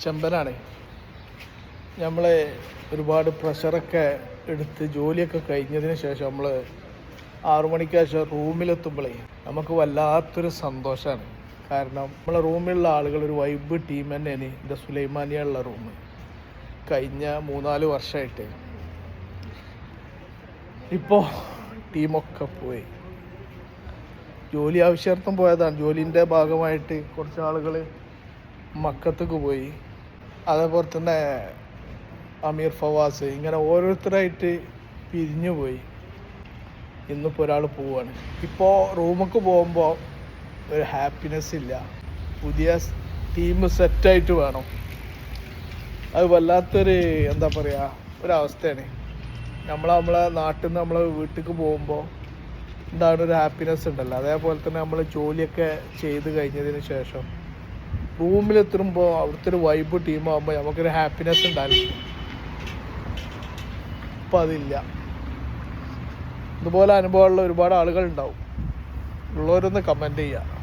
ചെമ്പനാണ്. നമ്മൾ ഒരുപാട് പ്രഷറൊക്കെ എടുത്ത് ജോലിയൊക്കെ കഴിഞ്ഞതിന് ശേഷം നമ്മൾ 6 മണിക്ക് ശേഷം റൂമിലെത്തുമ്പോഴേ നമുക്ക് വല്ലാത്തൊരു സന്തോഷമാണ്. കാരണം നമ്മളെ റൂമിലുള്ള ആളുകൾ ഒരു വൈബ് ടീം തന്നെയാണ്. എൻ്റെ സുലൈമാനിയുള്ള റൂം കഴിഞ്ഞ 3-4 വർഷമായിട്ട്. ഇപ്പോൾ ടീമൊക്കെ പോയി, ജോലി ആവശ്യാർത്ഥം പോയതാണ്. ജോലിൻ്റെ ഭാഗമായിട്ട് കുറച്ച് ആളുകൾ മക്കത്തേക്ക് പോയി, അതേപോലെ തന്നെ അമീർ ഫവാസ്, ഇങ്ങനെ ഓരോരുത്തരായിട്ട് പിരിഞ്ഞു പോയി. ഇന്നിപ്പോൾ ഒരാൾ പോവുകയാണ്. ഇപ്പോൾ റൂമൊക്കെ പോകുമ്പോൾ ഒരു ഹാപ്പിനെസ് ഇല്ല. പുതിയ ടീം സെറ്റായിട്ട് വേണം. അത് വല്ലാത്തൊരു എന്താ പറയുക ഒരവസ്ഥയാണ്. നമ്മളെ നാട്ടിൽ നിന്ന് നമ്മളെ വീട്ടിലേക്ക് പോകുമ്പോൾ എന്താണ് ഒരു ഹാപ്പിനെസ് ഉണ്ടല്ലോ, അതേപോലെ തന്നെ നമ്മൾ ജോലിയൊക്കെ ചെയ്ത് കഴിഞ്ഞതിന് ശേഷം റൂമിലെത്തുമ്പോൾ അവിടുത്തെ ഒരു വൈബ് ടീമാകുമ്പോൾ നമുക്കൊരു ഹാപ്പിനെസ് ഉണ്ടായിരുന്നു. ഇപ്പം അതില്ല. ഇതുപോലെ അനുഭവമുള്ള ഒരുപാട് ആളുകളുണ്ടാവും. ഉള്ളവരൊന്ന് കമൻറ്റ് ചെയ്യുക.